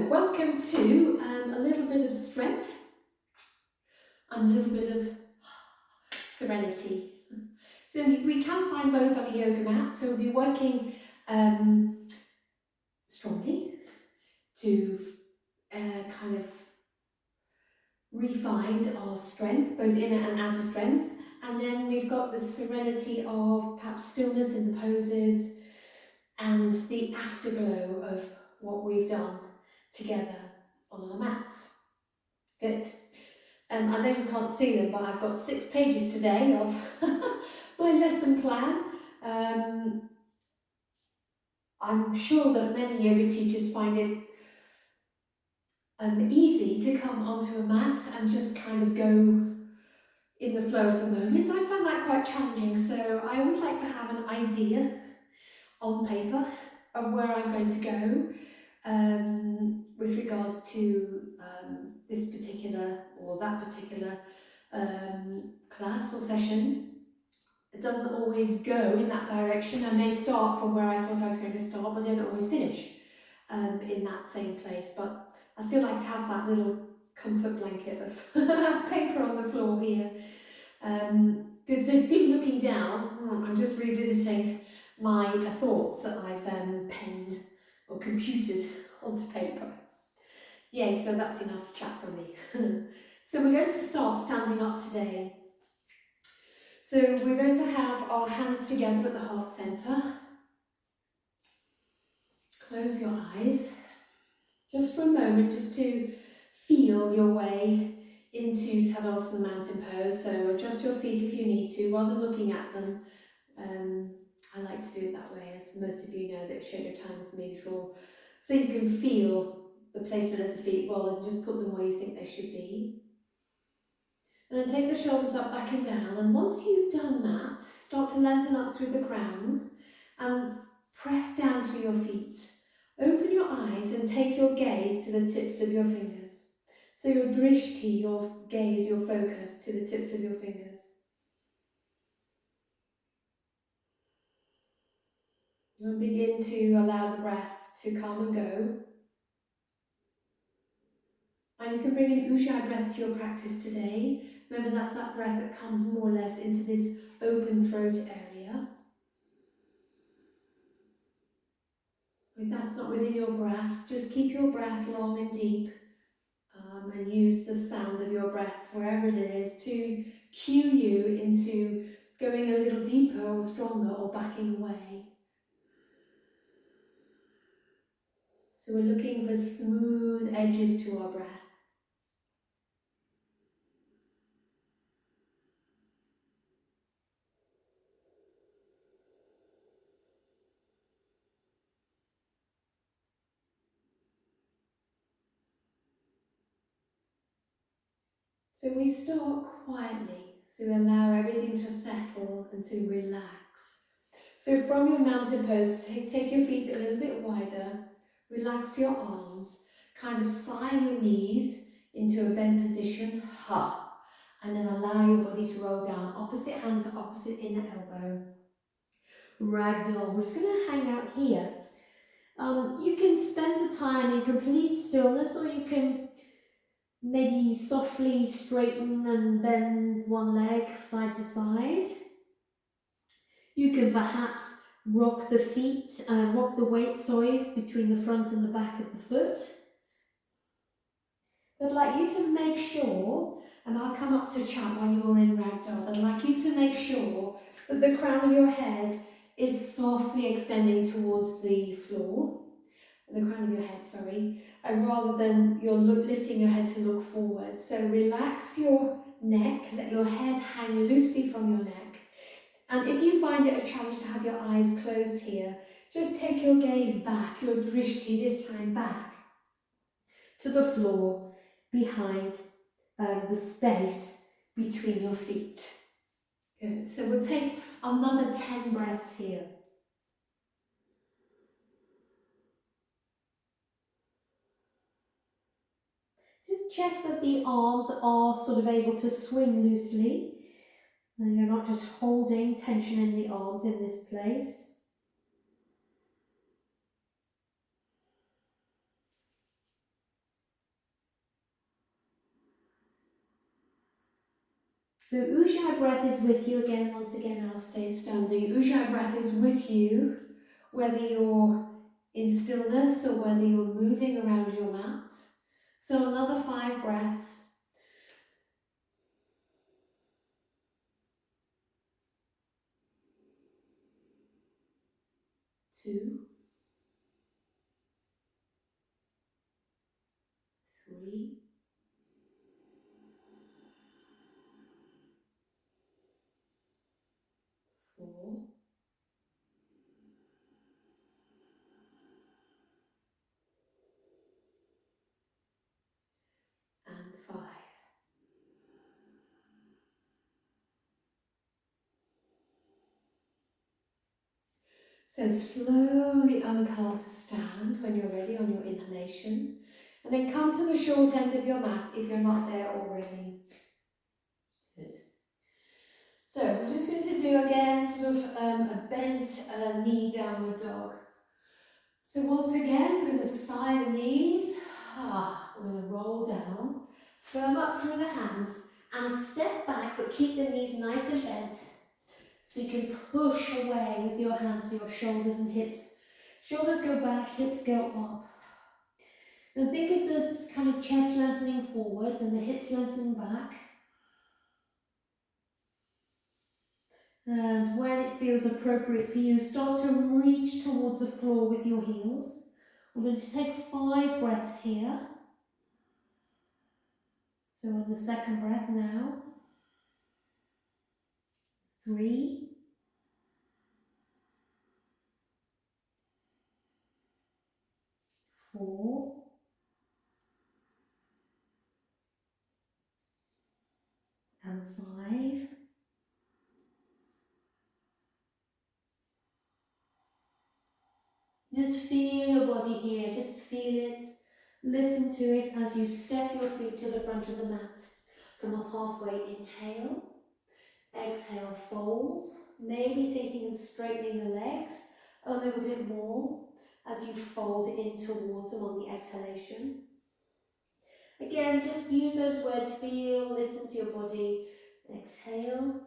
welcome to a little bit of strength and a little bit of serenity. So we can find both on a yoga mat, so we'll be working strongly to kind of refine our strength, both inner and outer strength. And then we've got the serenity of perhaps stillness in the poses and the afterglow of what we've done together on our mats. Good. I know you can't see them, but I've got 6 pages today of my lesson plan. I'm sure that many yoga teachers find it easy to come onto a mat and just kind of go in the flow of the moment. I find that quite challenging, so I always like to have an idea on paper of where I'm going to go with regards to this particular or that particular class or session. It doesn't always go in that direction. I may start from where I thought I was going to start, but then always finish in that same place. But I still like to have that little comfort blanket of paper on the floor here. Good, so if you see me looking down, I'm just revisiting my thoughts that I've penned or computed onto paper. Yay, so that's enough chat from me. So we're going to start standing up today. So we're going to have our hands together at the heart centre. Close your eyes, just for a moment, just to feel your way into Tadasana Mountain Pose. So adjust your feet if you need to, rather than looking at them. I like to do it that way, as most of you know that have shared your time with me before. So you can feel the placement of the feet rather than just put them where you think they should be. And then take the shoulders up, back and down. And once you've done that, start to lengthen up through the crown and press down through your feet. Open your eyes and take your gaze to the tips of your fingers. So your drishti, your gaze, your focus, to the tips of your fingers. And begin to allow the breath to come and go. And you can bring an Ujjayi breath to your practice today. Remember, that's that breath that comes more or less into this open throat area. If that's not within your grasp, just keep your breath long and deep and use the sound of your breath, wherever it is, to cue you into going a little deeper or stronger or backing away. So we're looking for smooth edges to our breath. So we start quietly, so we allow everything to settle and to relax. So from your mountain pose, take your feet a little bit wider, relax your arms, kind of sigh your knees into a bend position, ha, and then allow your body to roll down, opposite hand to opposite inner elbow. Ragdoll, we're just going to hang out here. You can spend the time in complete stillness, or you can maybe softly straighten and bend one leg side to side. You can perhaps rock the weight, between the front and the back of the foot. I'd like you to make sure, and I'll come up to chat while you're in Ragdoll, I'd like you to make sure that the crown of your head is softly extending towards the floor, the crown of your head, sorry, and rather than you're lifting your head to look forward. So relax your neck, let your head hang loosely from your neck. And if you find it a challenge to have your eyes closed here, just take your gaze back, your drishti this time back, to the floor behind the space between your feet. Good, so we'll take another 10 breaths here. Just check that the arms are sort of able to swing loosely. And you're not just holding tension in the arms in this place. So Ujjayi breath is with you again. Once again, I'll stay standing. Ujjayi breath is with you, whether you're in stillness or whether you're moving around your mat. So another 5 breaths. 2, 3, 4, and 5. So slowly uncurl to stand when you're ready on your inhalation, and then come to the short end of your mat if you're not there already. Good. So we're just going to do again sort of a bent knee downward dog. So once again, we're going to side the knees. We're going to roll down, firm up through the hands, and step back, but keep the knees nice and bent. So you can push away with your hands to your shoulders and hips. Shoulders go back, hips go up. And think of the kind of chest lengthening forwards and the hips lengthening back. And when it feels appropriate for you, start to reach towards the floor with your heels. We're going to take 5 breaths here. So on the second breath now. 3, 4, and 5. Just feel your body here, just feel it. Listen to it as you step your feet to the front of the mat. Come up halfway, inhale. Exhale, fold. Maybe thinking of straightening the legs a little bit more as you fold in towards them on the exhalation. Again, just use those words, feel, listen to your body. Exhale.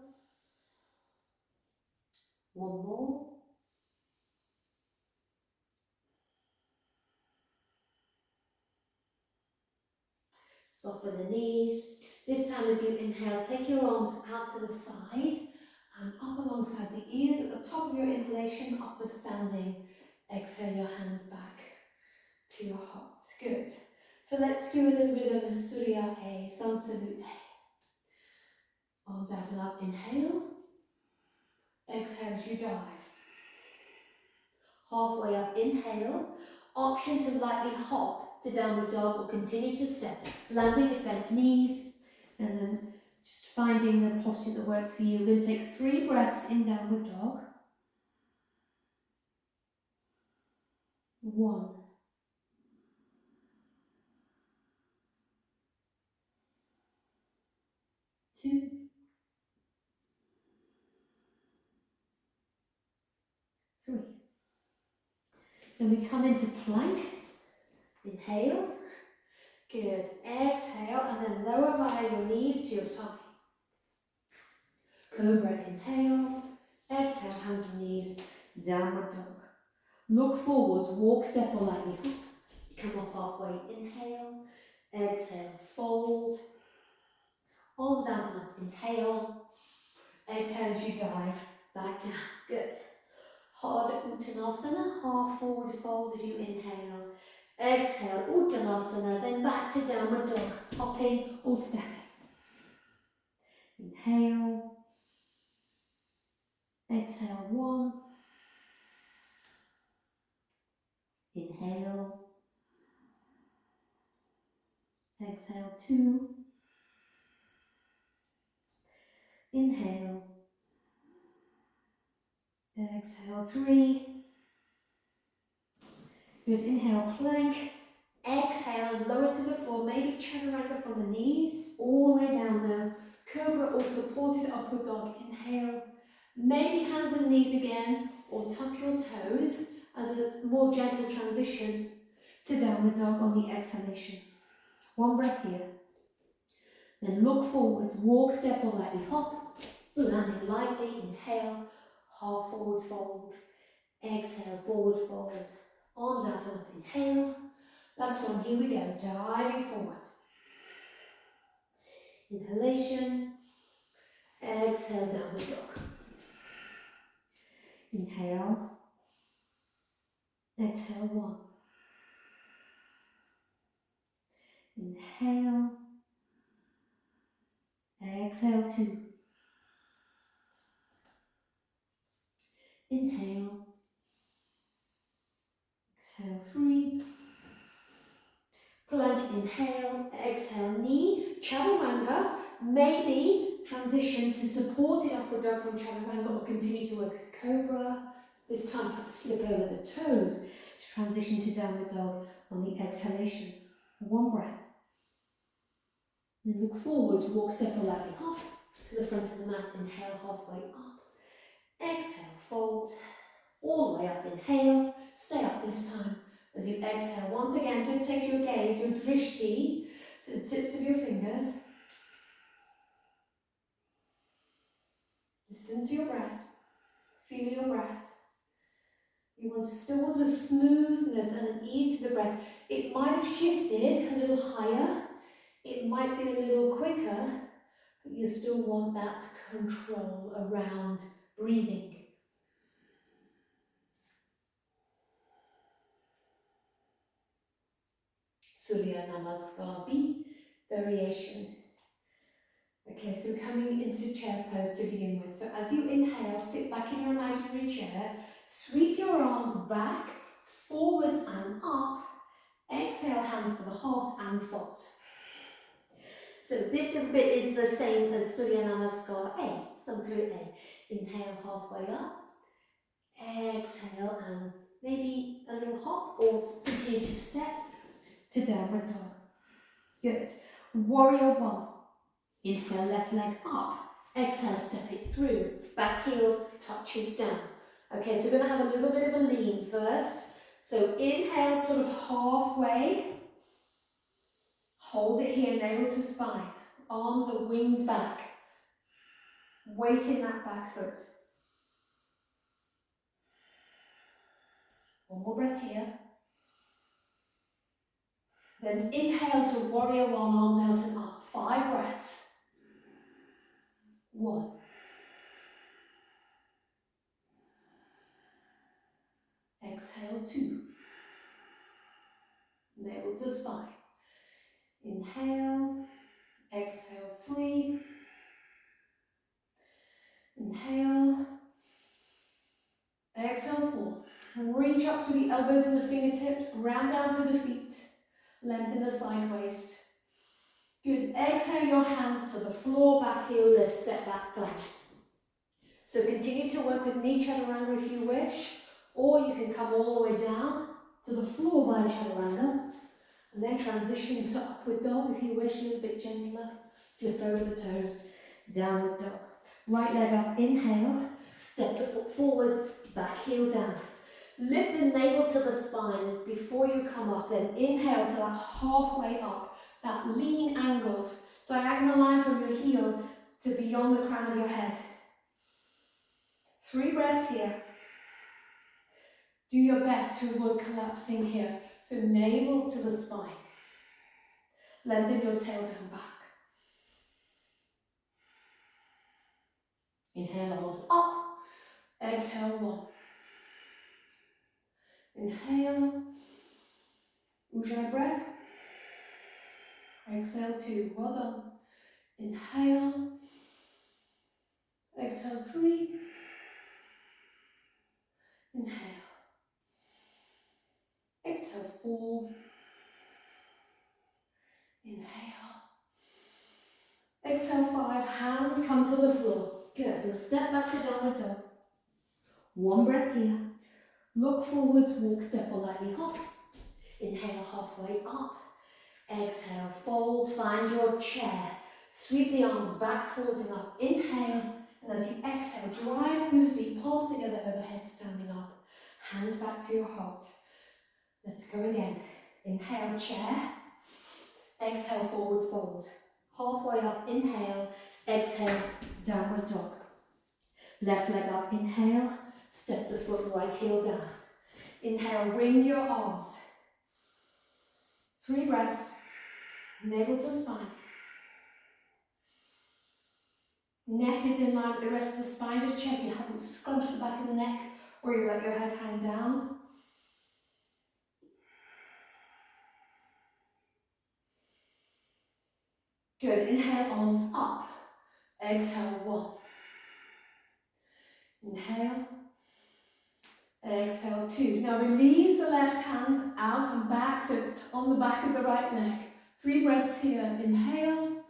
One more. Soften the knees. This time as you inhale, take your arms out to the side and up alongside the ears at the top of your inhalation, up to standing. Exhale your hands back to your heart. Good. So let's do a little bit of a Surya A, Sun Salute A. Arms out and up, inhale. Exhale as you dive. Halfway up, inhale. Option to lightly hop to downward dog or continue to step, landing at bent knees, and then just finding the posture that works for you. We're going to take 3 breaths in downward dog. 1, 2, 3. Then we come into plank. Inhale. Good. Exhale, and then lower via your knees to your tummy. Cobra, inhale. Exhale, hands and knees, downward dog. Look forwards, walk, step or lightly hop. Come up halfway, inhale. Exhale, fold. Arms out and up, inhale. Exhale as you dive back down. Good. Hard Uttanasana, half forward fold as you inhale. Exhale, Uttanasana, then back to downward dog, hopping or stepping. Inhale. Exhale, 1. Inhale. Exhale, 2. Inhale. Exhale, 3. Good. Inhale, plank. Exhale and lower to the floor. Maybe chaturanga from the knees all the way down there. Cobra or supported upward dog. Inhale. Maybe hands and knees again, or tuck your toes as a more gentle transition to downward dog on the exhalation. 1 breath here. Then look forwards, walk, step or lightly hop. Landing lightly, inhale, half forward fold. Exhale, forward fold. Arms out and up, inhale. Last one, here we go, diving forwards. Inhalation. Exhale, downward dog. Inhale. Exhale, one. Inhale. Exhale, two. Inhale. Exhale, three. Plank, inhale, exhale, knee, chaturanga, maybe transition to supported upward dog from chaturanga or continue to work with cobra. This time perhaps flip over the toes to transition to downward dog on the exhalation. One breath. Then look forwards, walk, step or lightly hop to the front of the mat, inhale halfway up. Exhale, fold, all the way up, inhale, stay up this time. As you exhale, once again, just take your gaze, your drishti, to the tips of your fingers. Listen to your breath. Feel your breath. You want to still want a smoothness and an ease to the breath. It might have shifted a little higher. It might be a little quicker, but you still want that control around breathing. Surya Namaskar B, variation. Okay, so coming into chair pose to begin with. So as you inhale, sit back in your imaginary chair, sweep your arms back, forwards and up. Exhale, hands to the heart and fold. So this little bit is the same as Surya Namaskar A, Sanskrit A. Inhale halfway up. Exhale and maybe a little hop or continue to step to downward dog. Good. Warrior one. Inhale, left leg up. Exhale, step it through. Back heel touches down. Okay, so we're going to have a little bit of a lean first. So inhale, sort of halfway. Hold it here, navel to spine. Arms are winged back. Weight in that back foot. One more breath here. Then inhale to warrior one, arms out and up. 5 breaths. 1. Exhale, 2. Navel to spine. Inhale. Exhale, 3. Inhale. Exhale, 4. Reach up through the elbows and the fingertips. Ground down through the feet. Lengthen the side waist. Good. Exhale your hands to the floor. Back heel lift. Step back plank. So continue to work with knee chaturanga if you wish. Or you can come all the way down to the floor via chaturanga. And then transition to upward dog if you wish, a little bit gentler. Flip over the toes, downward dog. Right leg up, inhale, step the foot forwards, back heel down. Lift the navel to the spine as before you come up, then inhale to that halfway up, that lean angled, diagonal line from your heel to beyond the crown of your head. 3 breaths here. Do your best to avoid collapsing here. So navel to the spine. Lengthen your tailbone back. Inhale, arms up. Exhale, 1. Inhale. Ujjayi breath. Exhale, 2. Well done. Inhale. Exhale, 3. Inhale. Exhale, 4. Inhale. Exhale, 5. Hands come to the floor. Good. You'll step back to downward dog. 1 breath here. Look forwards, walk, step or lightly hop. Inhale, halfway up. Exhale, fold, find your chair. Sweep the arms back, forwards and up. Inhale, and as you exhale, drive through the feet, palms together overhead, standing up. Hands back to your heart. Let's go again. Inhale, chair. Exhale, forward fold. halfway up, inhale, exhale, downward dog. Left leg up, inhale, step the foot, right heel down. Inhale, wing your arms. 3 breaths, navel to spine. Neck is in line with the rest of the spine. Just check you haven't scrunched the back of the neck or you let your head hang down. Good. Inhale, arms up. Exhale, 1. Inhale. Exhale, 2. Now release the left hand out and back so it's on the back of the right leg. 3 breaths here. Inhale.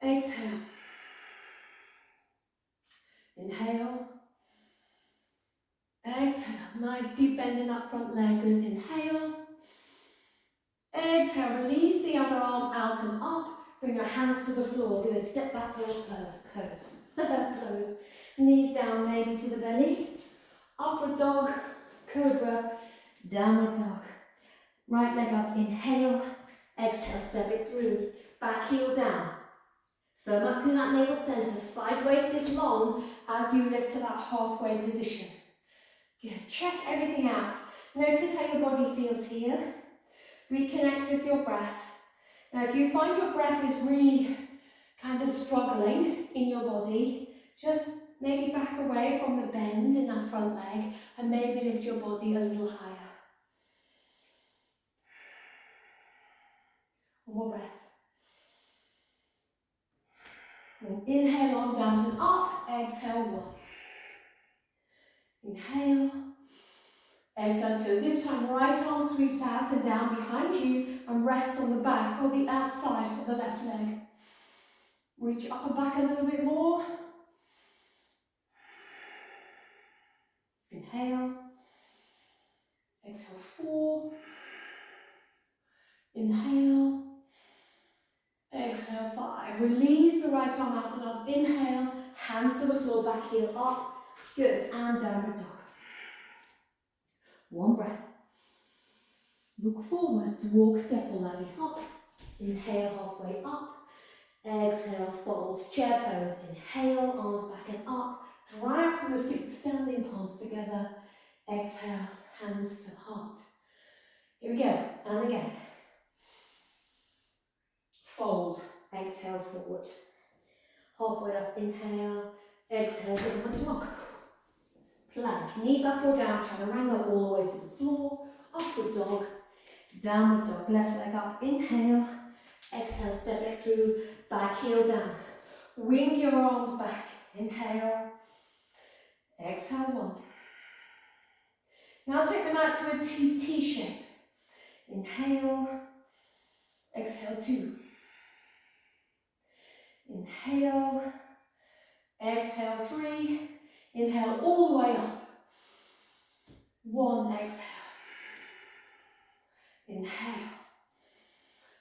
Exhale. Inhale. Exhale. Nice deep bend in that front leg. Good. Inhale. Exhale. Release the other arm out and up. Bring your hands to the floor. Good. Step back, pose. Close. Knees down, maybe to the belly. Upward dog, cobra, downward dog. Right leg up, inhale. Exhale, step it through. Back heel down. Firm up through that navel center. Side waist is long as you lift to that halfway position. Good. Check everything out. Notice how your body feels here. Reconnect with your breath. Now, if you find your breath is really kind of struggling in your body, just maybe back away from the bend in that front leg and maybe lift your body a little higher. One more breath. And inhale, arms out and up. Exhale, 1. Inhale. Exhale, 2. This time, right arm sweeps out and down behind you and rests on the back or the outside of the left leg. Reach up and back a little bit more. Inhale. Exhale, 4. Inhale. Exhale, 5. Release the right arm out and up. Inhale. Hands to the floor, back heel up. Good. And downward dog. 1 breath. Look forwards. Walk, step or landing up. Inhale, halfway up. Exhale, fold. Chair pose. Inhale, arms back and up. Drag through the feet, standing palms together. Exhale, hands to heart. Here we go. And again. Fold. Exhale, forward. Halfway up, inhale. Exhale, downward dog. Plank. Knees up or down. Chaturanga all the way to the floor. Upward dog. Downward dog. Left leg up. Inhale. Exhale, step it through. Back heel down. Wing your arms back. Inhale. Exhale, 1. Now take them out to a T shape. Inhale. Exhale, 2. Inhale. Exhale, 3. Inhale all the way up. 1, exhale. Inhale.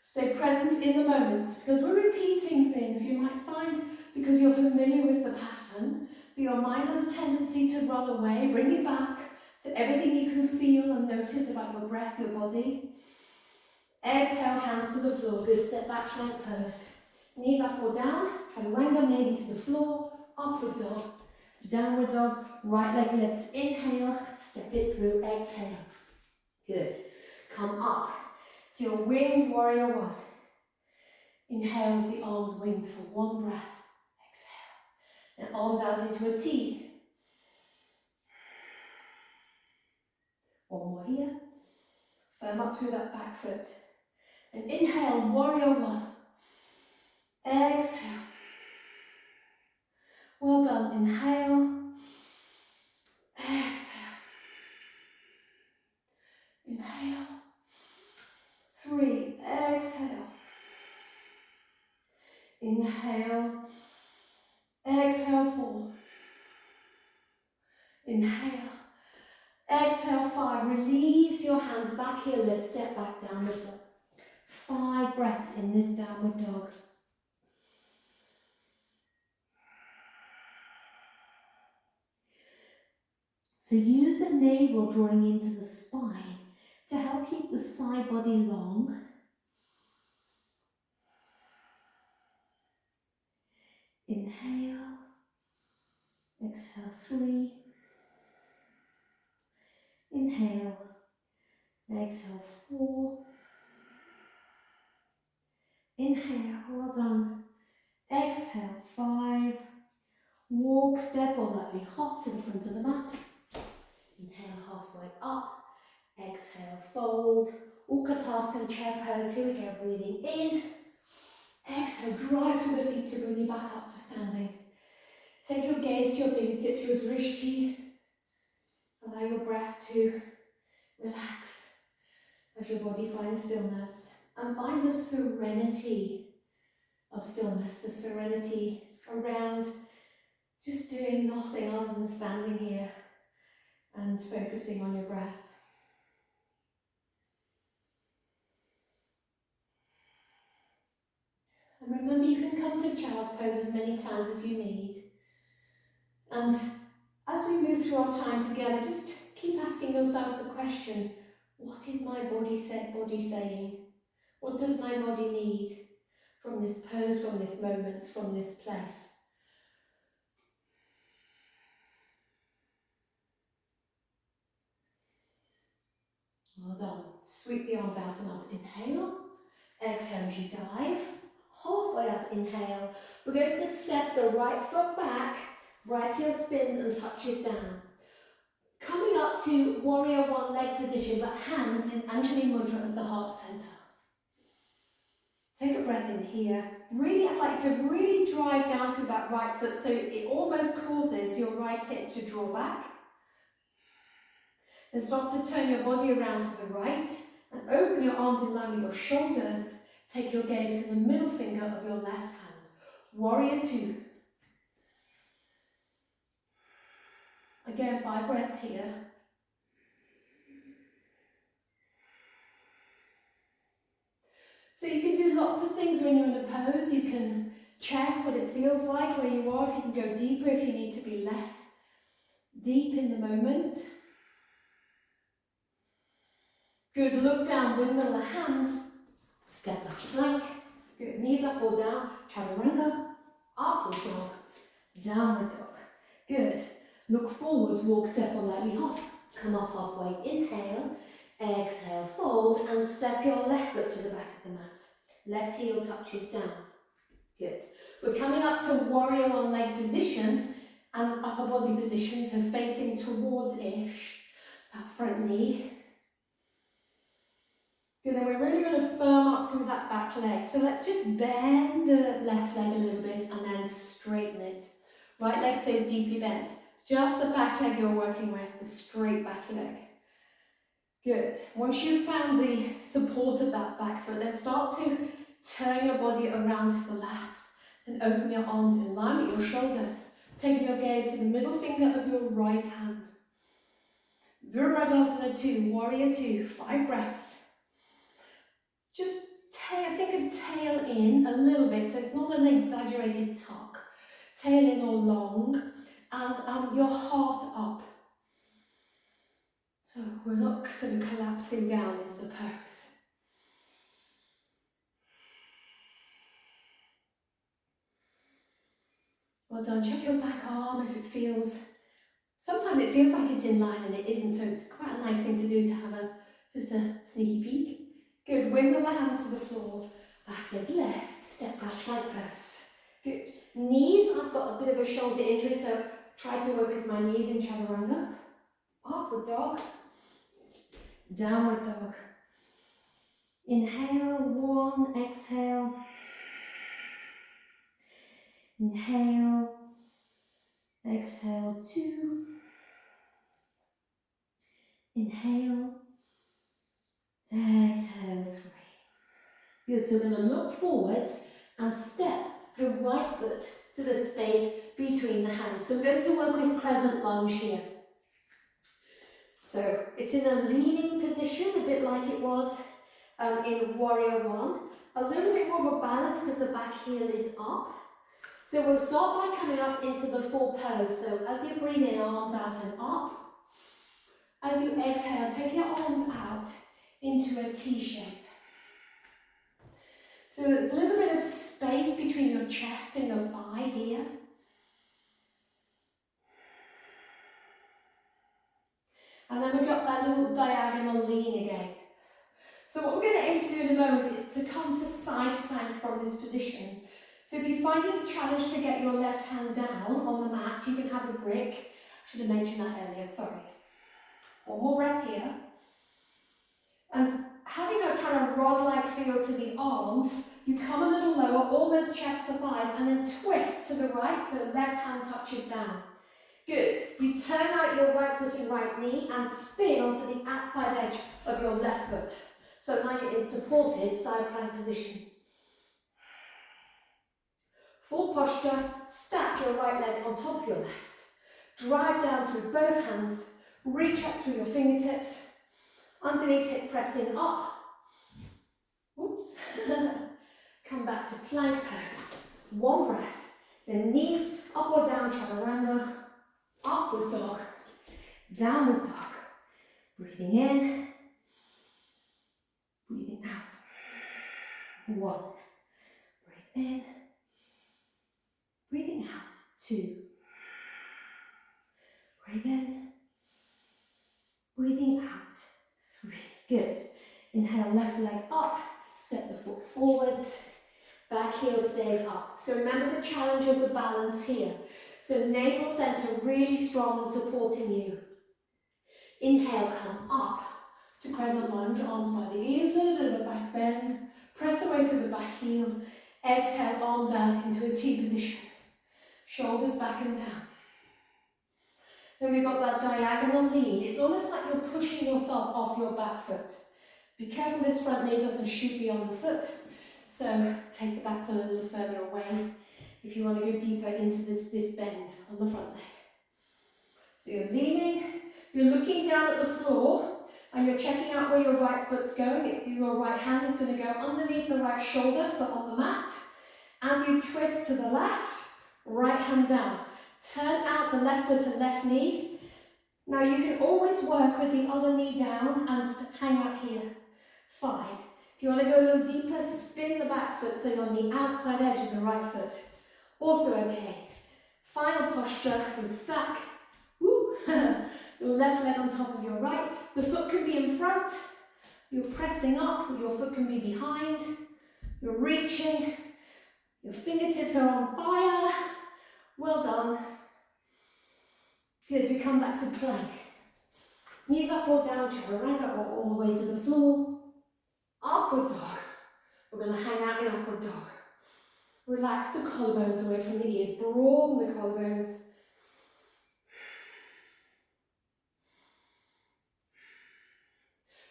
Stay present in the moment. Because we're repeating things, you might find, because you're familiar with the pattern, that your mind has a tendency to run away. Bring it back to everything you can feel and notice about your breath, your body. Exhale, hands to the floor. Good. Step back, plank pose. Knees up or down. Chaturanga maybe to the floor. Upward dog. Downward dog. Right leg lifts. Inhale. Step it through. Exhale. Good. Come up to your winged warrior 1. Inhale with the arms winged for 1 breath. Exhale. And arms out into a T. 1 more here. Firm up through that back foot. And inhale, warrior 1. Exhale. Well done. Inhale. Exhale. Inhale. 3. Exhale. Inhale. Exhale, 4. Inhale. Exhale, 5. Release your hands back here. Lift. Step back, downward dog. 5 breaths in this downward dog. So use the navel drawing into the spine to help keep the side body long. Inhale. Exhale, 3. Inhale. Exhale, 4. Inhale, well done. Exhale, 5. Walk, step, or lightly hop to the front of the mat. Inhale, halfway up. Exhale, fold. Utkatasana chair pose. Here we go, breathing in. Exhale, drive through the feet to bring you back up to standing. Take your gaze to your fingertips, your drishti. Allow your breath to relax as your body finds stillness. And find the serenity of stillness, the serenity around just doing nothing other than standing here and focusing on your breath. And remember, you can come to child's pose as many times as you need. And as we move through our time together, just keep asking yourself the question, what is my body saying? What does my body need from this pose, from this moment, from this place? Well done. Sweep the arms out and up. Inhale. Exhale as you dive. Halfway up, inhale. We're going to step the right foot back, right heel spins and touches down. Coming up to warrior one leg position, but hands in Anjali Mudra of the heart center. Take a breath in here. Really, I'd like to really drive down through that right foot so it almost causes your right hip to draw back. Then start to turn your body around to the right and open your arms in line with your shoulders. Take your gaze to the middle finger of your left hand. Warrior two. Again, 5 breaths here. So you can do lots of things when you're in a pose. You can check what it feels like where you are. If you can go deeper, if you need to be less deep in the moment. Good, look down, windmill the hands. Step back to plank. Good, knees up or down. Chaturanga. Upward dog. Downward dog. Good. Look forwards, walk, step or lightly hop. Come up halfway, inhale. Exhale, fold and step your left foot to the back of the mat. Left heel touches down. Good. We're coming up to warrior one leg position and upper body position, so facing towards ish, that front knee. Good, then we're really going to firm up through that back leg. So let's just bend the left leg a little bit and then straighten it. Right leg stays deeply bent. It's just the back leg you're working with, the straight back leg. Good. Once you've found the support of that back foot, then start to turn your body around to the left and open your arms in line with your shoulders, taking your gaze to the middle finger of your right hand. Virabhadrasana 2, warrior 2, 5 breaths. Just think of tail in a little bit, so it's not an exaggerated tuck. Tail in or long, and your heart up. So we're not sort of collapsing down into the pose. Well done. Check your back arm if it feels, sometimes it feels like it's in line and it isn't, so it's quite a nice thing to do to have just a sneaky peek. Good. Wimble the hands to the floor. Back leg left, step back, plank pose. Good. Knees, I've got a bit of a shoulder injury, so try to work with my knees in chaturanga. Upward dog. Downward dog. Inhale, 1, exhale. Inhale, exhale, 2. Inhale, exhale, 3. Good, so we're going to look forward and step the right foot to the space between the hands. So we're going to work with crescent lunge here. So it's in a leaning position, a bit like it was in warrior one. A little bit more of a balance because the back heel is up. So we'll start by coming up into the full pose. So as you breathe in, arms out and up. As you exhale, take your arms out into a T shape. So a little bit of space between your chest and your thigh here. And then we've got that little diagonal lean again. So what we're going to aim to do in a moment is to come to side plank from this position. So if you find it a challenge to get your left hand down on the mat, you can have a brick. Should have mentioned that earlier, sorry. One more breath here. And having a kind of rod-like feel to the arms, you come a little lower, almost chest to thighs, and then twist to the right, so left hand touches down. Good. You turn out your right foot and right knee and spin onto the outside edge of your left foot. So now you're in supported side plank position. Full posture, stack your right leg on top of your left. Drive down through both hands, reach up through your fingertips, underneath hip pressing up. Oops. Come back to plank pose. One breath. Then knees up or down, chaturanga. Upward dog. Downward dog. Breathing in. Breathing out. One. Breathe in. Breathing out. Two. Breathe in. Breathing out. Three. Good. Inhale, left leg up. Step the foot forwards. Back heel stays up. So remember the challenge of the balance here. So navel center really strong and supporting you. Inhale, come up to crescent lunge, arms by the ears, a little bit of a back bend. Press away through the back heel. Exhale, arms out into a T position. Shoulders back and down. Then we've got that diagonal lean. It's almost like you're pushing yourself off your back foot. Be careful this front knee doesn't shoot beyond the foot. So take the back foot a little further away if you want to go deeper into this bend on the front leg. So you're leaning, you're looking down at the floor, and you're checking out where your right foot's going. Your right hand is going to go underneath the right shoulder, but on the mat. As you twist to the left, right hand down. Turn out the left foot and left knee. Now you can always work with the other knee down and hang out here. 5. If you want to go a little deeper, spin the back foot so you're on the outside edge of the right foot. Also okay. Final posture, you stack. Woo. Your left leg on top of your right. The foot can be in front. You're pressing up. Your foot can be behind. You're reaching. Your fingertips are on fire. Well done. Good, we come back to plank. Knees up or down, chaturanga, or all the way to the floor. Upward dog. We're going to hang out in upward dog. Relax the collarbones away from the ears. Broaden the collarbones.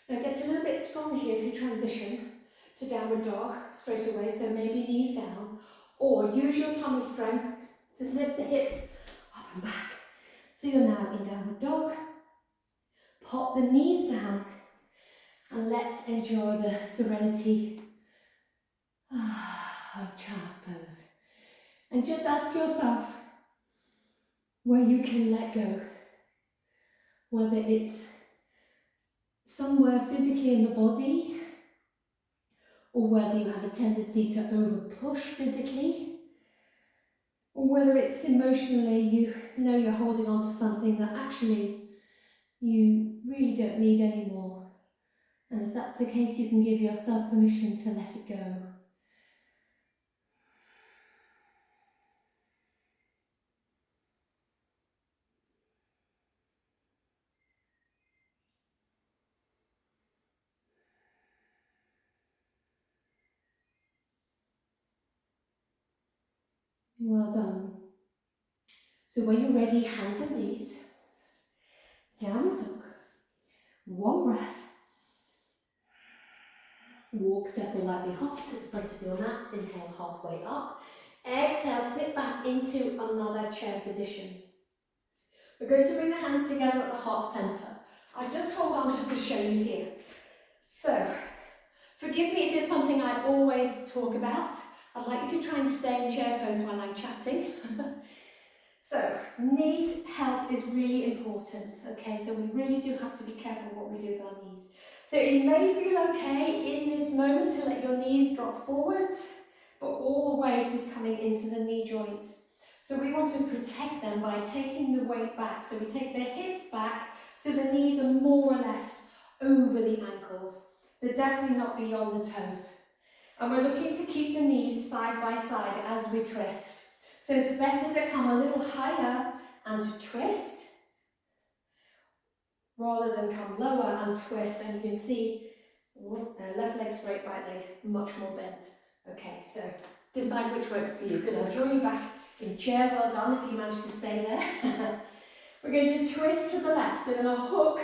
Now it gets a little bit strong here if you transition to downward dog straight away, so maybe knees down. Or use your tummy strength to lift the hips up and back. So you're now in downward dog. Pop the knees down and let's enjoy the serenity of child's pose. And just ask yourself where you can let go. Whether it's somewhere physically in the body, or whether you have a tendency to over push physically, or whether it's emotionally you know you're holding on to something that actually you really don't need anymore. And if that's the case, you can give yourself permission to let it go. Well done. So when you're ready, hands and knees, downward dog, one breath. Walk, step or lightly hop to the front of your mat, inhale halfway up. Exhale, sit back into another chair position. We're going to bring the hands together at the heart centre. I'll just hold on just to show you here. So, forgive me if it's something I always talk about. I'd like you to try and stay in chair pose while I'm chatting. So, knees health is really important, okay? So we really do have to be careful what we do with our knees. So it may feel okay in this moment to let your knees drop forwards, but all the weight is coming into the knee joints. So we want to protect them by taking the weight back. So we take the hips back So the knees are more or less over the ankles. They're definitely not beyond the toes. And we're looking to keep the knees side by side as we twist. So it's better to come a little higher and to twist, rather than come lower and twist. And you can see left leg straight, right leg much more bent. Okay, so decide which works for you. Good, I'll draw you back in chair. Well done if you managed to stay there. We're going to twist to the left. So we're going to hook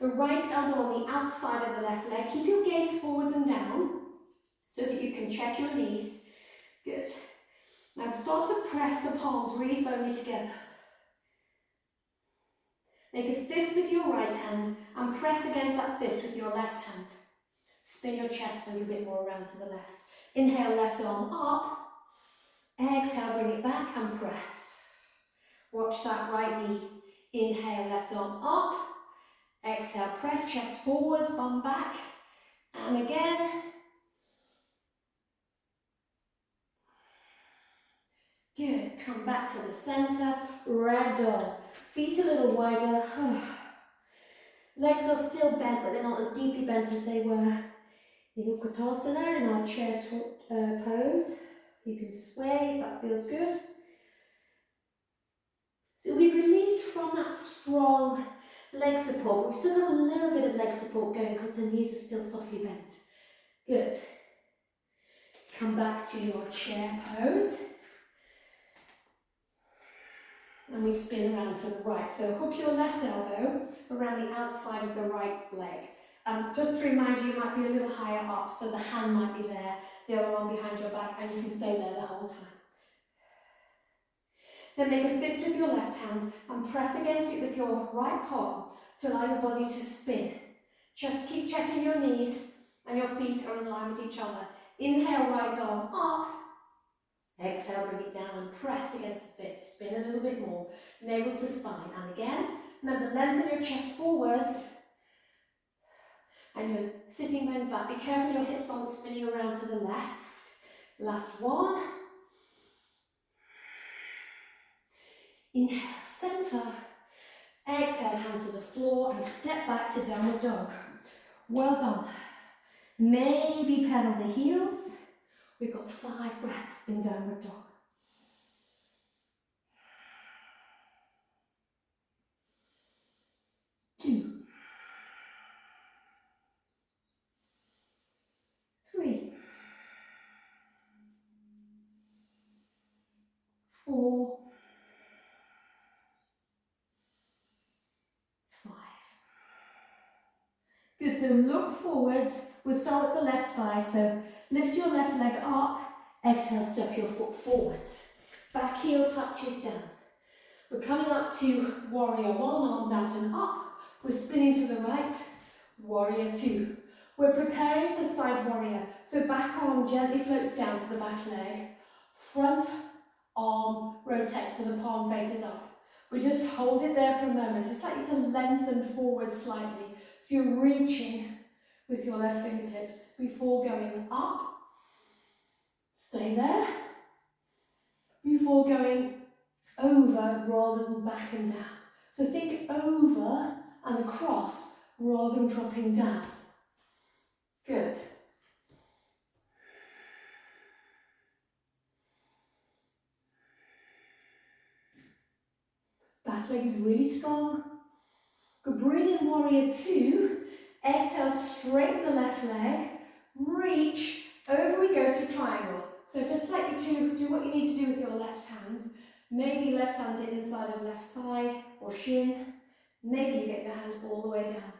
the right elbow on the outside of the left leg. Keep your gaze forwards and down so that you can check your knees. Good. Now start to press the palms really firmly together. Make a fist with your right hand and press against that fist with your left hand. Spin your chest a little bit more around to the left. Inhale, left arm up. Exhale, bring it back and press. Watch that right knee. Inhale, left arm up. Exhale, press, chest forward, bum back. And again. Good. Come back to the center. Ragdoll. Feet a little wider. Legs are still bent, but they're not as deeply bent as they were in Utkatasana, in our chair pose. You can sway if that feels good. So we've released from that strong leg support. We've still got a little bit of leg support going because the knees are still softly bent. Good. Come back to your chair pose. And we spin around to the right. So hook your left elbow around the outside of the right leg. Just to remind you, you might be a little higher up, so the hand might be there, the other one behind your back, and you can stay there the whole time. Then make a fist with your left hand and press against it with your right palm to allow your body to spin. Just keep checking your knees and your feet are in line with each other. Inhale, right arm up. Exhale, bring it down and press against the fist. Spin a little bit more, navel to spine. And again, remember, lengthen your chest forwards and your sitting bones back. Be careful your hips aren't spinning around to the left. Last one. Inhale, center. Exhale, hands to the floor and step back to downward dog. Well done. Maybe pedal the heels. We've got 5 breaths in downward dog. Two, 3, 4, 5. Good, so look forwards. We'll start at the left side. So lift your left leg up. Exhale, step your foot forwards. Back heel touches down. We're coming up to warrior 1, arms out and up. We're spinning to the right, warrior 2. We're preparing for side warrior. So back arm gently floats down to the back leg. Front arm rotates so the palm faces up. We just hold it there for a moment. It's like to lengthen forward slightly. So you're reaching with your left fingertips before going up. Stay there. Before going over rather than back and down. So think over and across rather than dropping down. Good. Back leg is really strong. Good, breathe in warrior 2. Exhale, straighten the left leg. Reach, over we go to triangle. So just like you to do what you need to do with your left hand. Maybe left hand to inside of left thigh or shin. Maybe you get your hand all the way down.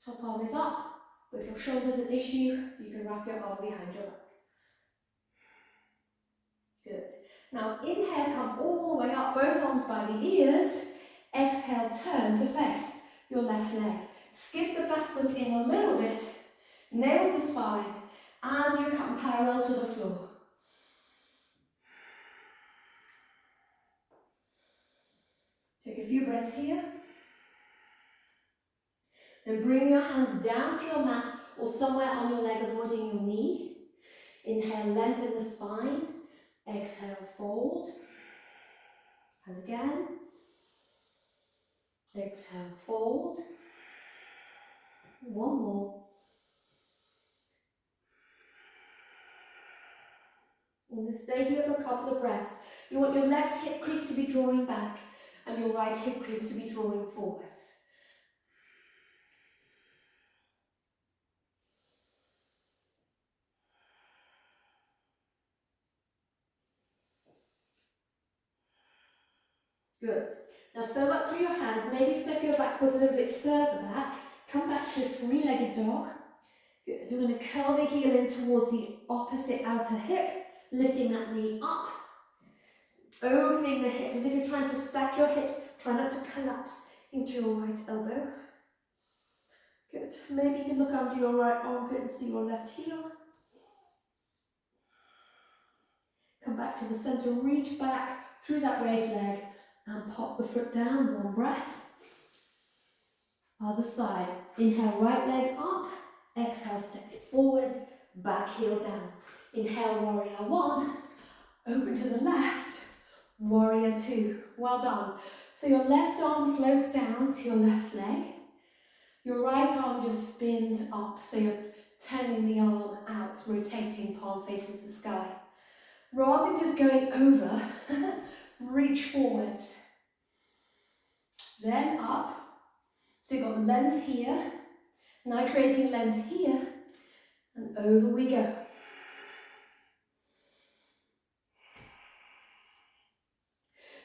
Top arm is up. But if your shoulder's an issue, you can wrap your arm behind your back. Good. Now inhale, come all the way up, both arms by the ears. Exhale, turn to face your left leg. Skip the back foot in a little bit, navel to spine, as you come parallel to the floor. Take a few breaths here. Then bring your hands down to your mat or somewhere on your leg, avoiding your knee. Inhale, lengthen the spine. Exhale, fold. And again. Exhale, fold. One more. And stay here for a couple of breaths. You want your left hip crease to be drawing back and your right hip crease to be drawing forwards. Good. Now firm up through your hands. Maybe step your back foot a little bit further back. Come back to three-legged dog. Good. We're going to curl the heel in towards the opposite outer hip, lifting that knee up. Opening the hip as if you're trying to stack your hips. Try not to collapse into your right elbow. Good. Maybe you can look under your right armpit and see your left heel. Come back to the center, reach back through that raised leg and pop the foot down. One breath. Other side. Inhale, right leg up. Exhale, step it forwards. Back heel down. Inhale, warrior one. Open to the left. Warrior two. Well done. So your left arm floats down to your left leg. Your right arm just spins up. So you're turning the arm out, rotating, palm faces the sky. Rather than just going over, reach forwards. Then up. So you've got length here. Now creating length here. And over we go.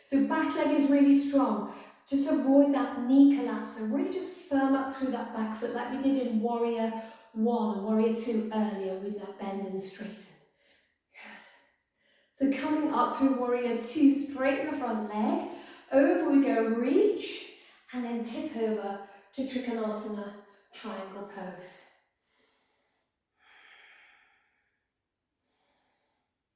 So back leg is really strong. Just avoid that knee collapse. So really just firm up through that back foot like we did in warrior one and warrior two earlier with that bend and straighten. So coming up through warrior two, straighten the front leg. Over we go, reach, and then tip over to Trikonasana, triangle pose.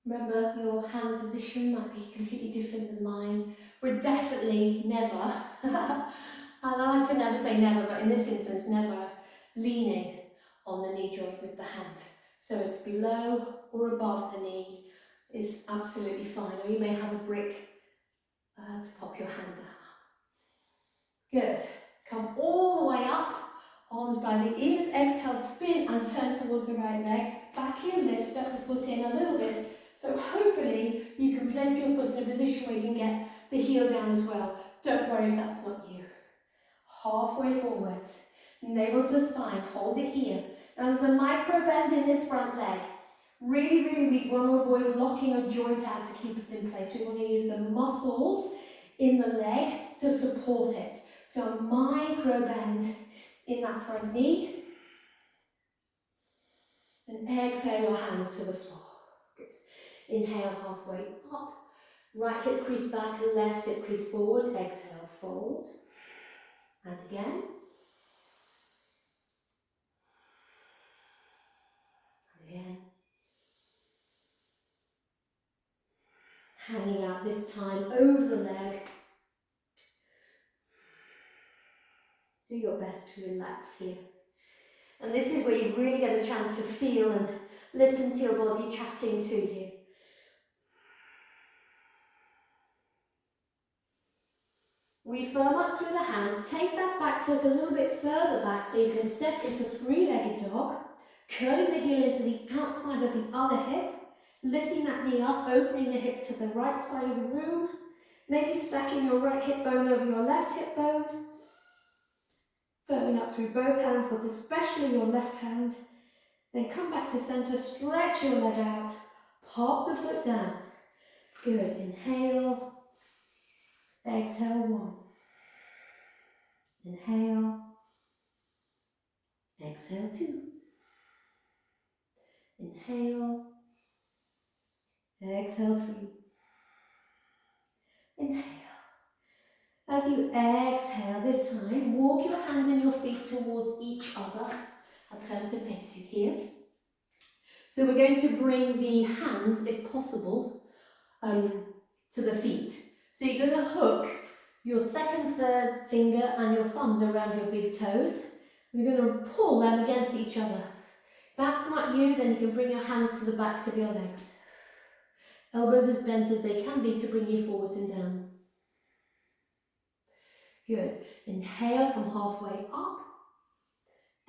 Remember, your hand position might be completely different than mine. We're definitely never, and I like to never say never, but in this instance, never leaning on the knee joint with the hand. So it's below or above the knee is absolutely fine, or you may have a brick to pop your hand down. Good. Come all the way up, arms by the ears, exhale, spin and turn towards the right leg. Back heel lift, step the foot in a little bit. So hopefully you can place your foot in a position where you can get the heel down as well. Don't worry if that's not you. Halfway forwards, navel to spine, hold it here. Now there's a micro bend in this front leg. Really, really, we want to avoid locking a joint out to keep us in place. We want to use the muscles in the leg to support it. So a micro bend in that front knee. And exhale your hands to the floor. Good. Inhale halfway up. Right hip crease back, left hip crease forward. Exhale, fold. And again. And again. Hanging out this time over the leg. Do your best to relax here. And this is where you really get a chance to feel and listen to your body chatting to you. We firm up through the hands. Take that back foot a little bit further back so you can step into three-legged dog. Curling the heel into the outside of the other hip. Lifting that knee up, opening the hip to the right side of the room. Maybe stacking your right hip bone over your left hip bone. Firming up through both hands, but especially your left hand. Then come back to center, stretch your leg out, pop the foot down. Good, inhale, exhale one. Inhale, exhale two. Inhale, exhale three. Inhale. As you exhale this time, walk your hands and your feet towards each other. I'll turn to face you here. So we're going to bring the hands, if possible, to the feet. So you're going to hook your second, third finger and your thumbs around your big toes. You're going to pull them against each other. If that's not you, then you can bring your hands to the backs of your legs. Elbows as bent as they can be to bring you forwards and down. Good. Inhale, come halfway up.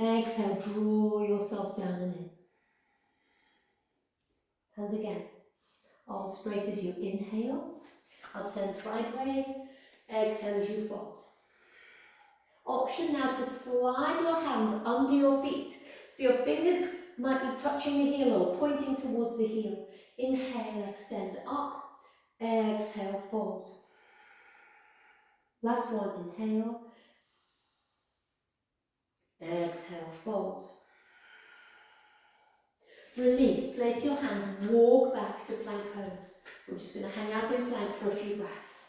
Exhale, draw yourself down and in. And again, arms straight as you inhale. I'll turn sideways. Exhale as you fold. Option now to slide your hands under your feet. So your fingers might be touching the heel or pointing towards the heel. Inhale, extend up. Exhale, fold. Last one, inhale. Exhale, fold. Release, place your hands, walk back to plank pose. We're just going to hang out in plank for a few breaths.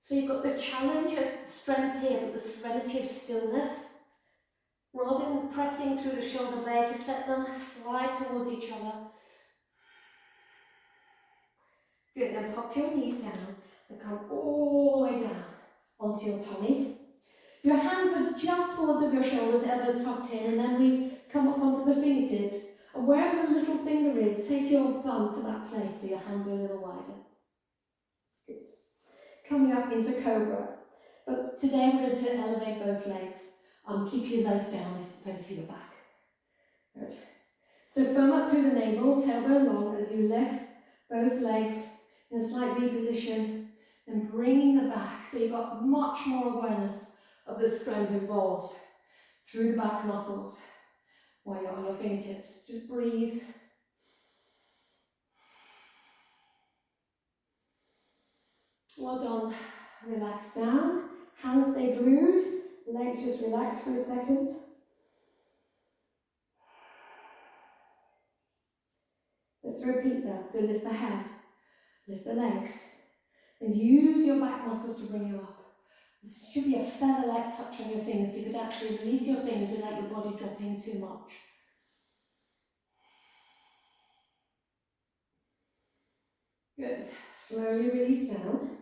So you've got the challenge of strength here, but the serenity of stillness. Rather than pressing through the shoulder blades, just let them slide towards each other. Good, then pop your knees down and come all the way down onto your tummy. Your hands are just forwards of your shoulders, elbows tucked in, and then we come up onto the fingertips. And wherever the little finger is, take your thumb to that place so your hands are a little wider. Good. Coming up into Cobra. But today we're going to elevate both legs. Keep your legs down if it's better for your back. Good. So firm up through the navel, tailbone long as you lift both legs in a slight V position, then bringing the back so you've got much more awareness of the strength involved through the back muscles while you're on your fingertips. Just breathe. Well done. Relax down. Hands stay glued. Legs just relax for a second. Let's repeat that. So lift the head, lift the legs, and use your back muscles to bring you up. This should be a feather-like touch on your fingers, so you could actually release your fingers without your body dropping too much. Good. Slowly release down.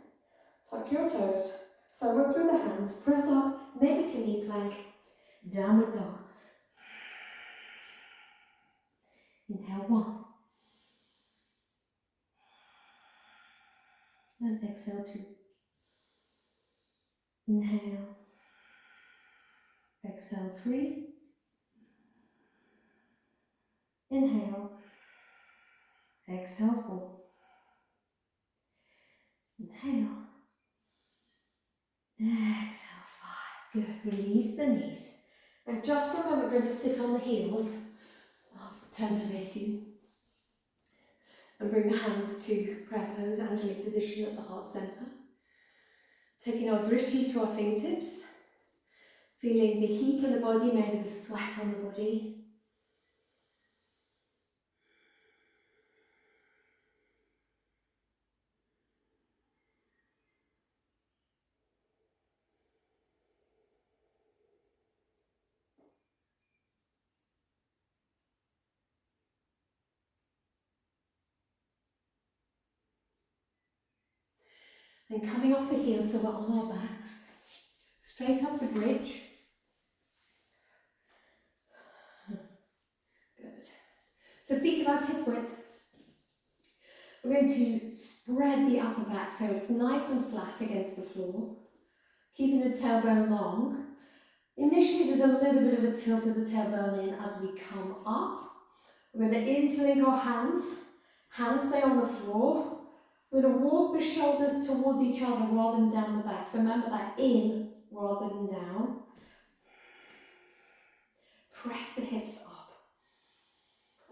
Tuck your toes. Firm up through the hands. Press up, maybe to knee plank. Downward dog. Inhale, 1. And exhale, 2. Inhale. Exhale, 3. Inhale. Exhale, 4. Inhale. Exhale, 5. Good. Release the knees. And just remember, we're going to sit on the heels. I'll turn to face you. And bring the hands to prayer pose, angelic position at the heart center. Taking our drishti to our fingertips. Feeling the heat in the body, maybe the sweat on the body. And coming off the heels so we're on our backs. Straight up to bridge. Good. So feet about hip width. We're going to spread the upper back so it's nice and flat against the floor. Keeping the tailbone long. Initially there's a little bit of a tilt of the tailbone in as we come up. We're going to interlink our hands. Hands stay on the floor. We're going to walk the shoulders towards each other rather than down the back. So remember that in rather than down. Press the hips up.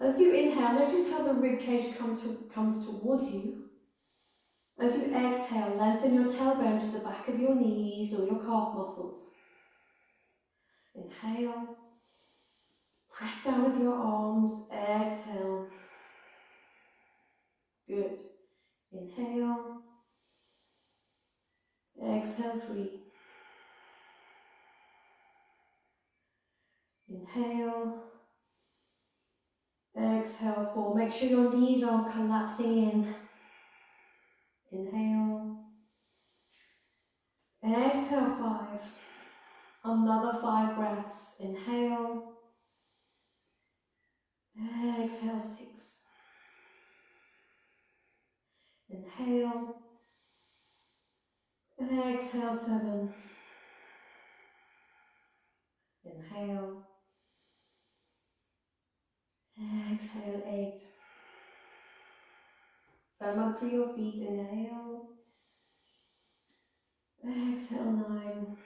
As you inhale, notice how the rib cage comes towards you. As you exhale, lengthen your tailbone to the back of your knees or your calf muscles. Inhale. Press down with your arms. Exhale. Good. Inhale. Exhale, 3. Inhale. Exhale, 4. Make sure your knees are collapsing in. Inhale. Exhale, 5. Another 5 breaths. Inhale. Exhale, 6. Inhale. Exhale, 7. Inhale. Exhale, 8. Firm up through your feet. Inhale. Exhale, 9.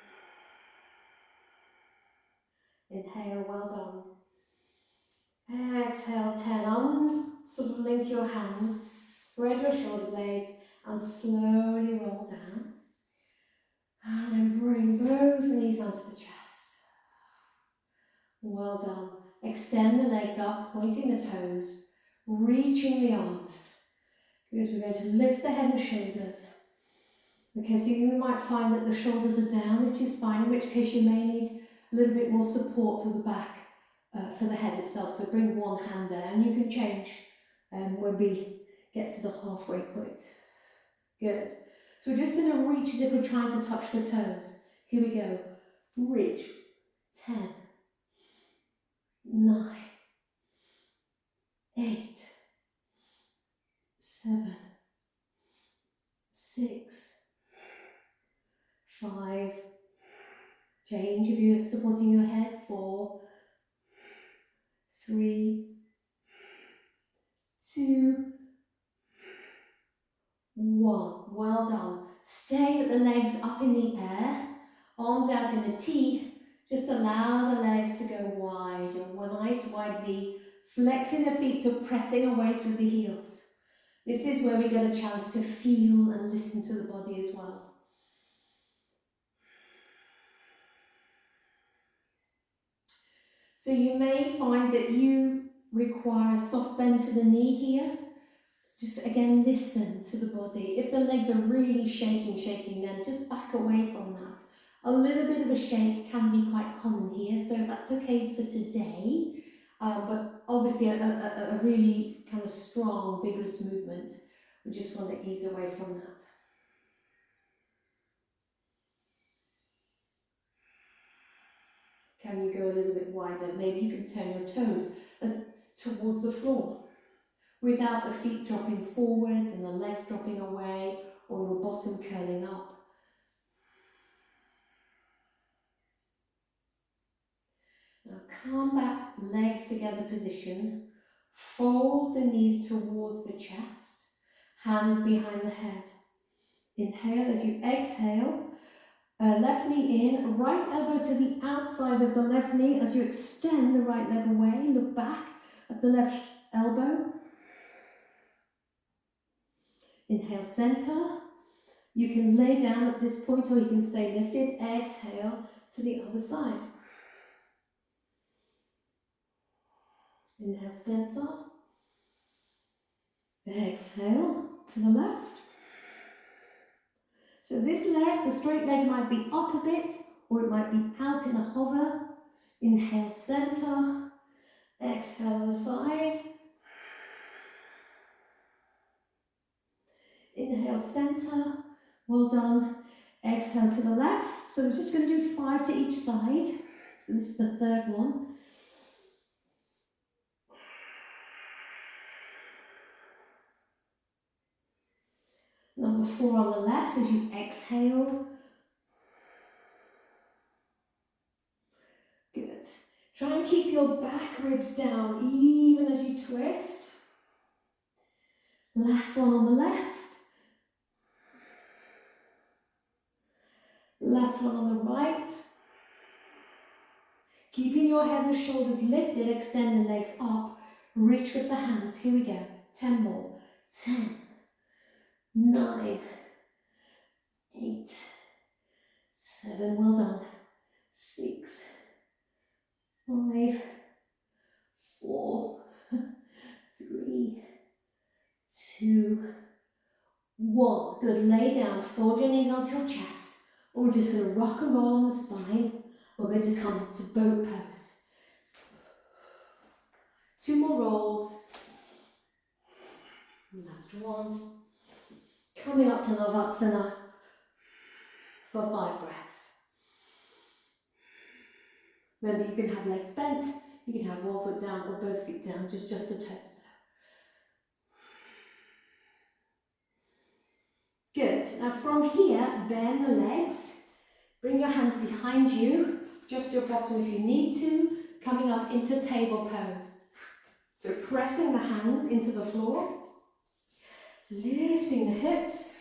Inhale, well done. Exhale, 10. Sort of link your hands, spread your shoulder blades, and slowly roll down. And then bring both knees onto the chest. Well done. Extend the legs up, pointing the toes, reaching the arms. Good, we're going to lift the head and shoulders. Okay, so you might find that the shoulders are down, which is fine, in which case you may need a little bit more support for the back, for the head itself. So bring one hand there, and you can change when we get to the halfway point. Good. So we're just going to reach as if we're trying to touch the toes. Here we go. Reach. 10, 9, 8, 7, 6, 5. Change if you're supporting your head. 4, 3, 2, 1. Well done. Stay with the legs up in the air, arms out in a T. Just allow the legs to go wide. A nice wide V. Flexing the feet, so pressing away through the heels. This is where we get a chance to feel and listen to the body as well. So you may find that you require a soft bend to the knee here. Just again, listen to the body. If the legs are really shaking, then just back away from that. A little bit of a shake can be quite common here, so that's okay for today. But obviously a really kind of strong, vigorous movement. We just want to ease away from that. Can you go a little bit wider? Maybe you can turn your toes towards the floor without the feet dropping forwards and the legs dropping away or your bottom curling up. Now come back, legs together position. Fold the knees towards the chest, hands behind the head. Inhale as you exhale. Left knee in, right elbow to the outside of the left knee as you extend the right leg away. Look back at the left elbow. Inhale, center. You can lay down at this point or you can stay lifted. Exhale to the other side. Inhale, center. Exhale to the left. So this leg, the straight leg, might be up a bit or it might be out in a hover. Inhale, center. Exhale, other side. Inhale, center. Well done. Exhale to the left. So we're just going to do 5 to each side. So this is the third one. Number 4 on the left as you exhale. Good. Try and keep your back ribs down even as you twist. Last one on the left. Last one on the right. Keeping your head and shoulders lifted, extend the legs up. Reach with the hands. Here we go. 10 more. 10, 9, 8, 7. Well done. 6, 5, 4, 3, 2, 1. Good. Lay down. Fold your knees onto your chest. We're just going to rock and roll on the spine. We're going to come to boat pose. 2 more rolls. Last one. Coming up to Navasana for 5 breaths. Remember, you can have legs bent, you can have one foot down or both feet down, just the toes there. Good. Now from here, bend the legs. Bring your hands behind you. Just your bottom if you need to. Coming up into table pose. So pressing the hands into the floor. Lifting the hips.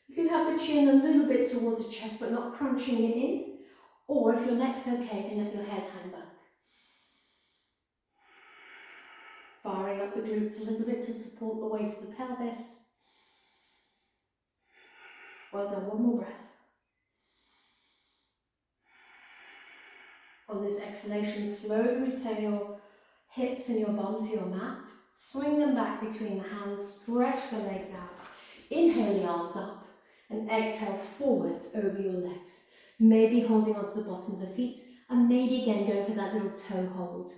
You can have the chin a little bit towards the chest, but not crunching it in. Or if your neck's okay, you can let your head hang back. Firing up the glutes a little bit to support the weight of the pelvis. Well done, one more breath. On this exhalation, slowly return your hips and your bum to your mat. Swing them back between the hands, stretch the legs out. Inhale the arms up and exhale forwards over your legs. Maybe holding onto the bottom of the feet and maybe again going for that little toe hold.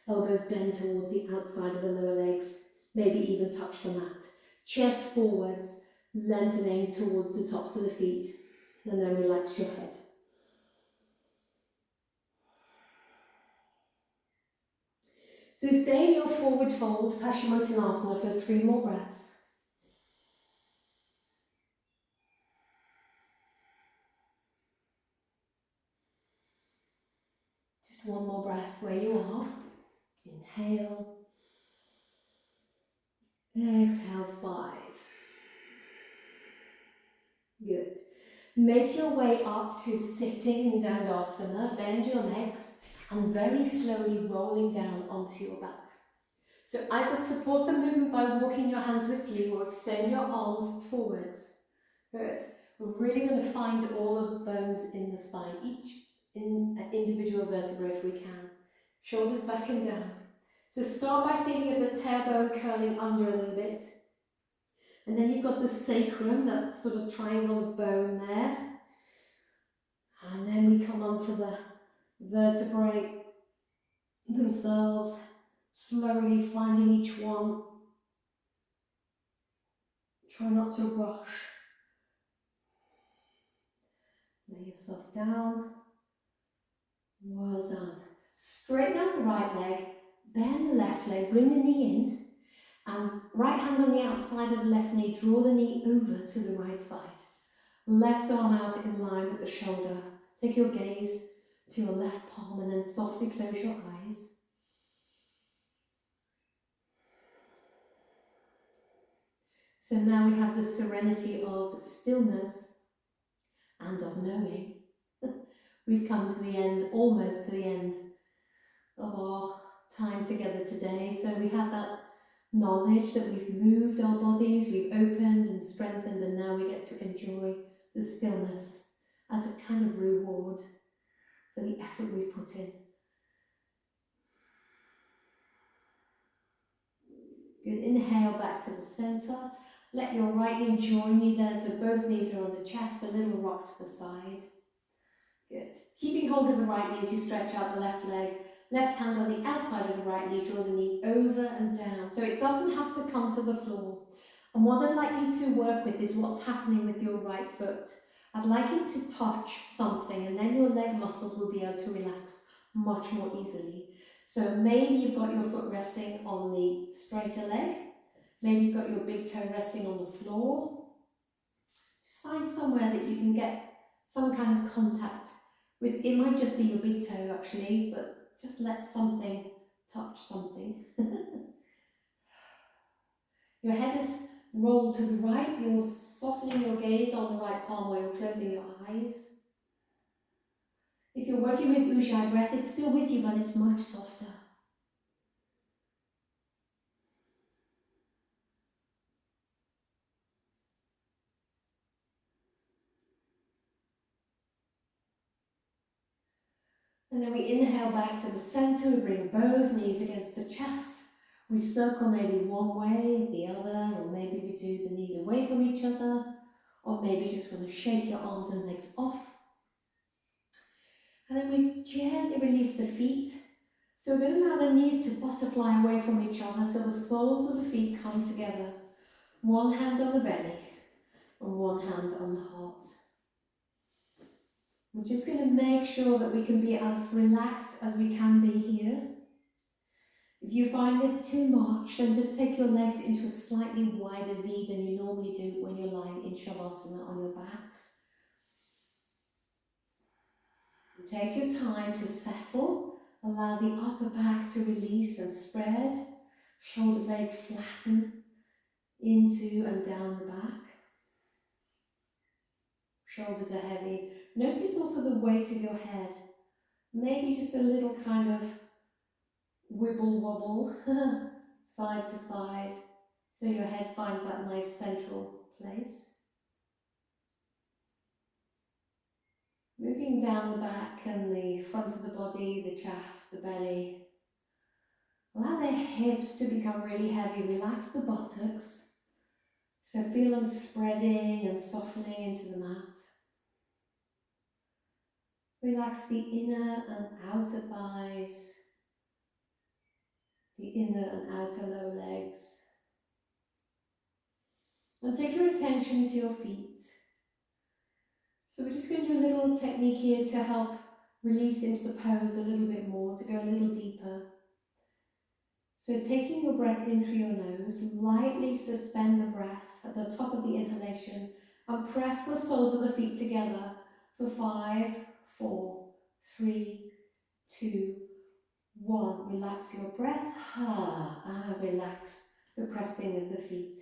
Elbows bend towards the outside of the lower legs. Maybe even touch the mat. Chest forwards, lengthening towards the tops of the feet. And then relax your head. So stay in your forward fold, Paschimottanasana, for 3 more breaths. Just 1 more breath where you are. Inhale. Exhale, 5. Good. Make your way up to sitting in Dandasana. Bend your legs and very slowly rolling down onto your back. So either support the movement by walking your hands with you or extend your arms forwards. Good. We're really going to find all of the bones in the spine, each individual vertebra if we can. Shoulders back and down. So start by thinking of the tailbone curling under a little bit. And then you've got the sacrum, that sort of triangle of bone there. And then we come onto the vertebrae themselves, slowly finding each one. Try not to rush. Lay yourself down. Well done. Straighten out the right leg, bend the left leg, bring the knee in, and right hand on the outside of the left knee, draw the knee over to the right side. Left arm out in line with the shoulder. Take your gaze to your left palm and then softly close your eyes. So now we have the serenity of stillness and of knowing. We've come to the end, almost to the end of our time together today. So we have that knowledge that we've moved our bodies, we've opened and strengthened, and now we get to enjoy the stillness as a kind of reward for the effort we've put in. Good. Inhale back to the centre. Let your right knee join you there, so both knees are on the chest, a little rock to the side. Good. Keeping hold of the right knee as you stretch out the left leg. Left hand on the outside of the right knee, draw the knee over and down. So it doesn't have to come to the floor. And what I'd like you to work with is what's happening with your right foot. I'd like you to touch something and then your leg muscles will be able to relax much more easily. So maybe you've got your foot resting on the straighter leg. Maybe you've got your big toe resting on the floor. Just find somewhere that you can get some kind of contact with. It might just be your big toe actually, but just let something touch something. Your head is rolled to the right. You're softening your gaze on the right palm while you're closing your eyes. If you're working with Ujjayi breath, it's still with you, but it's much softer. And then we inhale back to the center. We bring both knees against the chest. We circle maybe one way, the other, or maybe we do the knees away from each other, or maybe you just want to shake your arms and legs off. And then we gently release the feet. So we're going to allow the knees to butterfly away from each other so the soles of the feet come together. One hand on the belly and one hand on the heart. We're just going to make sure that we can be as relaxed as we can be here. If If you find this too much, then just take your legs into a slightly wider V than you normally do when you're lying in Shavasana on your backs. Take your time to settle. Allow the upper back to release and spread. Shoulder blades flatten into and down the back. Shoulders are heavy. Notice also the weight of your head. Maybe just a little kind of wibble wobble side to side, so your head finds that nice central place. Moving down the back and the front of the body, the chest, the belly. Allow the hips to become really heavy. Relax the buttocks. So feel them spreading and softening into the mat. Relax the inner and outer thighs, the inner and outer lower legs. And take your attention to your feet. So we're just going to do a little technique here to help release into the pose a little bit more, to go a little deeper. So taking your breath in through your nose, lightly suspend the breath at the top of the inhalation and press the soles of the feet together for 5, 4, 3, 2, 1. Relax your breath, and relax the pressing of the feet.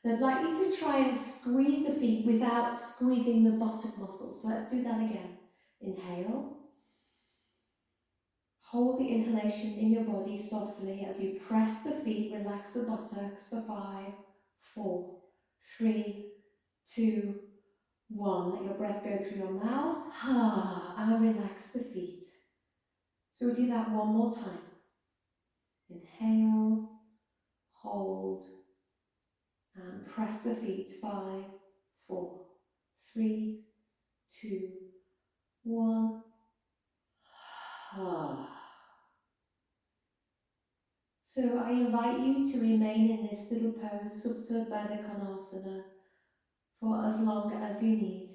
I'd like you to try and squeeze the feet without squeezing the buttock muscles. So let's do that again. Inhale. Hold the inhalation in your body softly as you press the feet. Relax the buttocks for 5, 4, 3, 2, 1. Let your breath go through your mouth. And relax the feet. So we'll do that one more time. Inhale. Hold. And press the feet. 5, 4, 3, 2, 1. So I invite you to remain in this little pose, Supta Baddha Konasana, for as long as you need.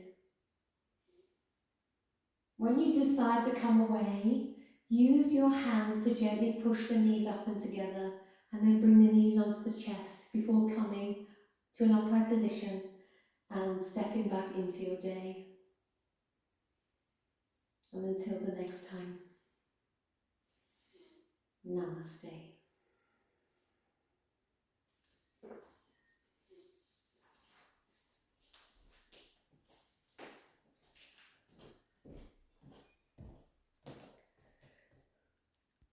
When you decide to come away, use your hands to gently push the knees up and together, and then bring the knees onto the chest before coming to an upright position and stepping back into your day. And until the next time, Namaste.